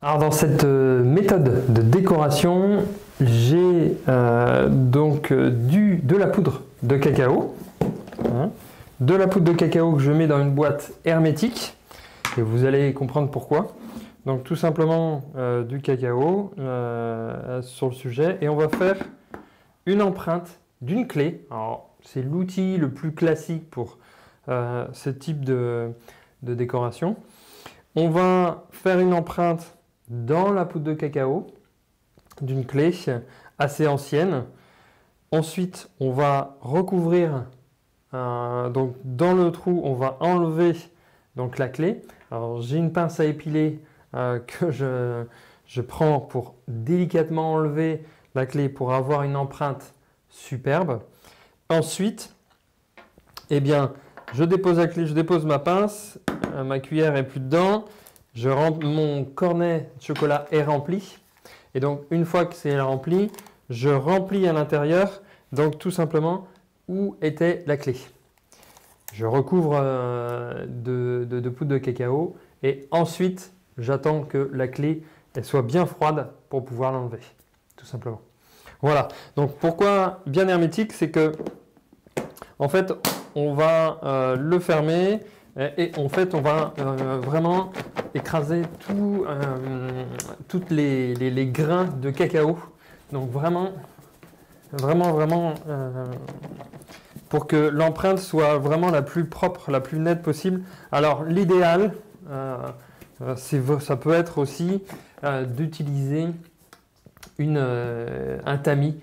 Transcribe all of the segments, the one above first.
Alors dans cette méthode de décoration, j'ai donc de la poudre de cacao, hein, de la poudre de cacao que je mets dans une boîte hermétique, et vous allez comprendre pourquoi. Donc tout simplement du cacao sur le sujet, et on va faire une empreinte d'une clé. Alors c'est l'outil le plus classique pour ce type de décoration. On va faire une empreinte dans la poudre de cacao d'une clé assez ancienne. Ensuite, on va recouvrir, donc dans le trou, on va enlever donc la clé. Alors j'ai une pince à épiler que je prends pour délicatement enlever la clé pour avoir une empreinte superbe. Ensuite, eh bien, je dépose la clé, je dépose ma pince, ma cuillère est plus dedans. Mon cornet de chocolat est rempli. Et donc, une fois que c'est rempli, je remplis à l'intérieur, donc tout simplement, où était la clé. Je recouvre de poudre de cacao et ensuite, j'attends que la clé elle soit bien froide pour pouvoir l'enlever, tout simplement. Voilà. Donc, pourquoi bien hermétique? C'est que, en fait, on va le fermer. Et en fait, on va vraiment écraser tous les grains de cacao. Donc vraiment, pour que l'empreinte soit vraiment la plus propre, la plus nette possible. Alors l'idéal, ça peut être aussi d'utiliser un tamis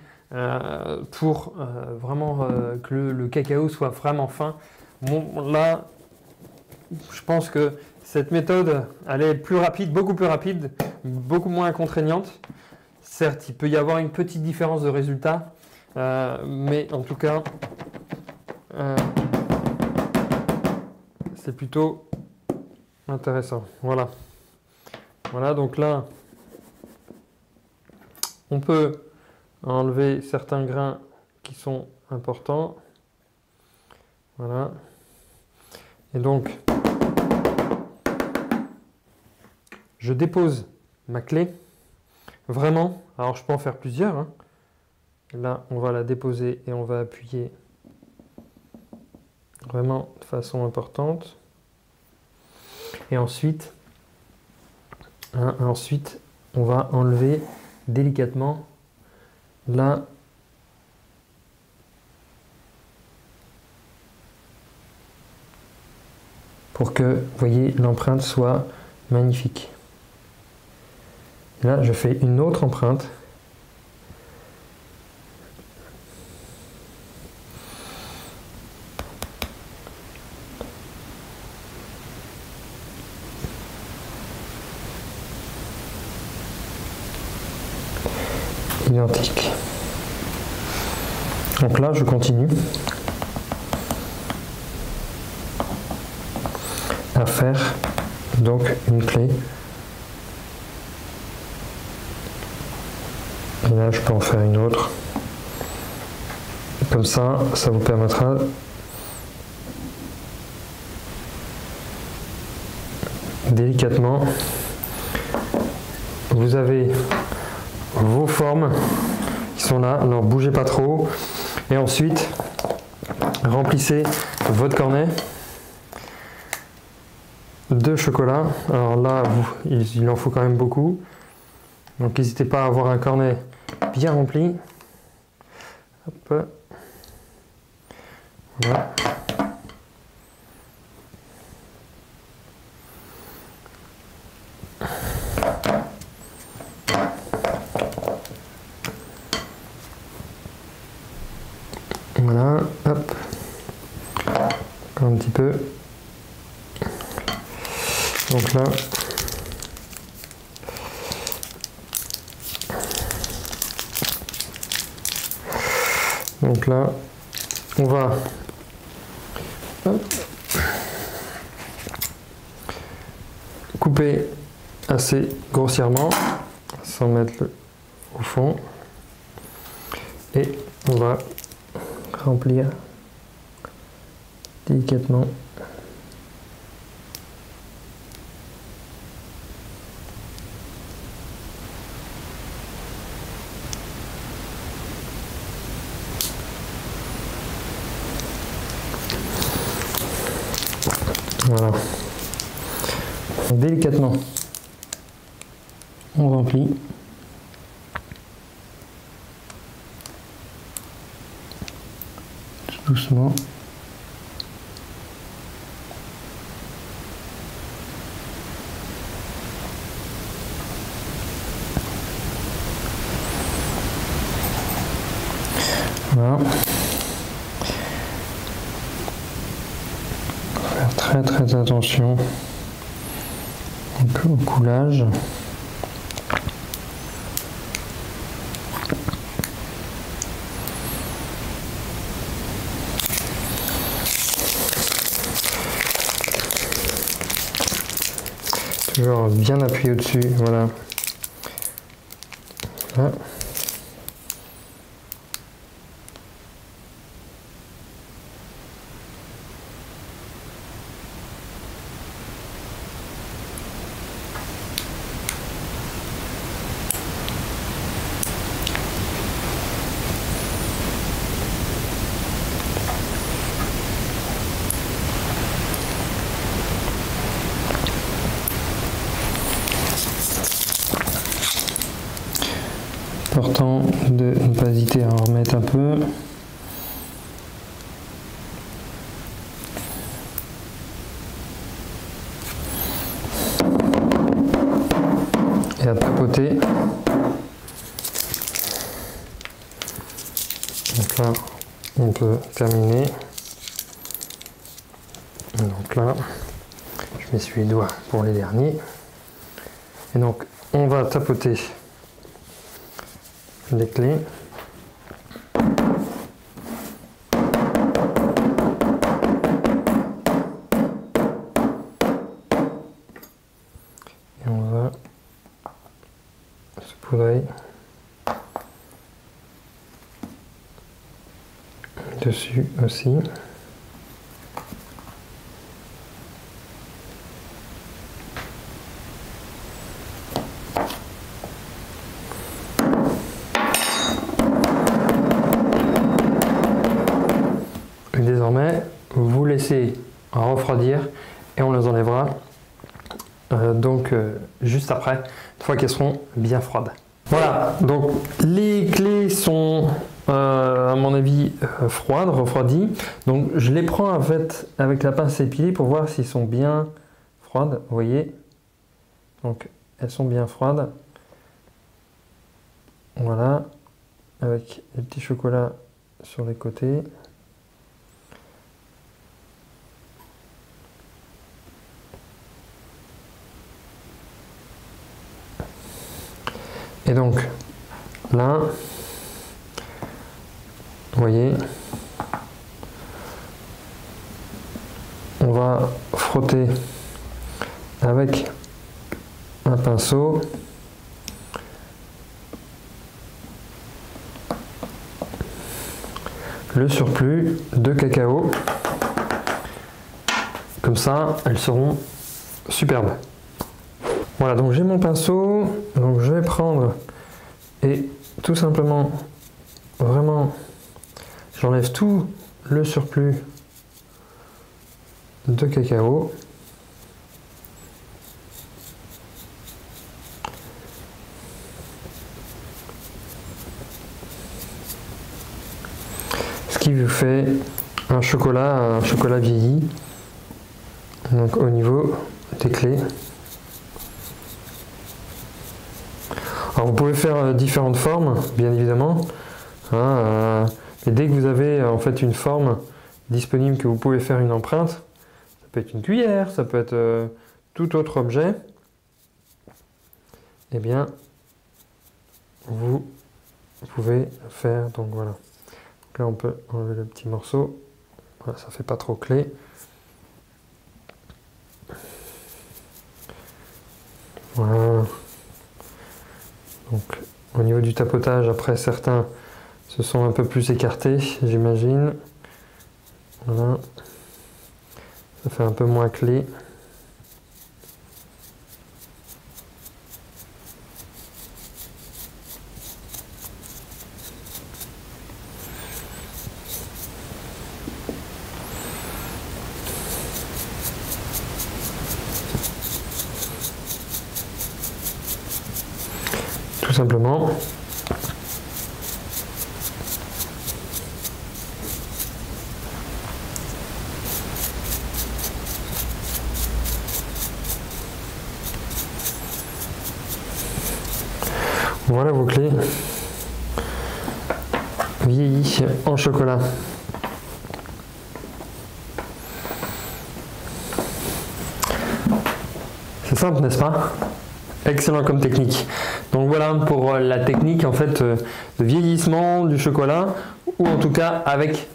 pour vraiment que le cacao soit vraiment fin. Bon, là, je pense que cette méthode, elle est plus rapide, beaucoup plus rapide, beaucoup moins contraignante. Certes, il peut y avoir une petite différence de résultat, mais en tout cas, c'est plutôt intéressant. Voilà. Voilà, donc là, on peut enlever certains grains qui sont importants. Voilà. Et donc, je dépose ma clé, vraiment, alors je peux en faire plusieurs, hein. Là on va la déposer et on va appuyer vraiment de façon importante. Et ensuite, on va enlever délicatement là pour que, vous voyez, l'empreinte soit magnifique. Là, je fais une autre empreinte. Identique. Donc là, je continue à faire donc une clé. Et là, je peux en faire une autre. Comme ça vous permettra délicatement. Vous avez vos formes qui sont là, alors bougez pas trop. Et ensuite, remplissez votre cornet de chocolat. Alors là, il en faut quand même beaucoup. Donc n'hésitez pas à avoir un cornet bien rempli. Hop. Voilà. Voilà, hop. Encore un petit peu. Donc là, on va couper assez grossièrement, sans mettre au fond, et on va remplir délicatement. Voilà. Délicatement, on remplit. Tout doucement. Voilà. Faire très attention au coulage. Toujours bien appuyé au-dessus, voilà. Voilà. Important de ne pas hésiter à en remettre un peu. Et à tapoter. Donc là, on peut terminer. Donc là, je m'essuie les doigts pour les derniers. Et donc, on va tapoter les clés. Et on va saupoudrer dessus aussi. Et désormais, vous laissez refroidir et on les enlèvera juste après, une fois qu'elles seront bien froides. Voilà, donc les clés sont à mon avis froides, refroidies. Donc je les prends en fait avec la pince épilée pour voir s'ils sont bien froides, vous voyez. Donc elles sont bien froides. Voilà, avec les petits chocolats sur les côtés. Et donc, là, vous voyez, on va frotter avec un pinceau. Le surplus de cacao. Comme ça, elles seront superbes. Voilà, donc j'ai mon pinceau, donc je vais prendre et tout simplement, vraiment, j'enlève tout le surplus de cacao. Ce qui vous fait un chocolat vieilli, donc au niveau des clés. Alors vous pouvez faire différentes formes, bien évidemment, hein, mais dès que vous avez en fait une forme disponible que vous pouvez faire une empreinte, ça peut être une cuillère, ça peut être tout autre objet, eh bien vous pouvez faire, donc voilà. Donc là on peut enlever le petit morceau, voilà, ça fait pas trop clé. Voilà. Donc au niveau du tapotage, après certains se sont un peu plus écartés, j'imagine. Voilà. Ça fait un peu moins clé. simplement. Voilà vos clés vieillies en chocolat. C'est simple, n'est-ce pas? Excellent comme technique. Donc voilà pour la technique en fait de vieillissement du chocolat, ou en tout cas avec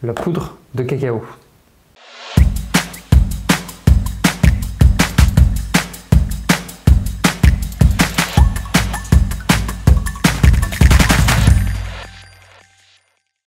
la poudre de cacao.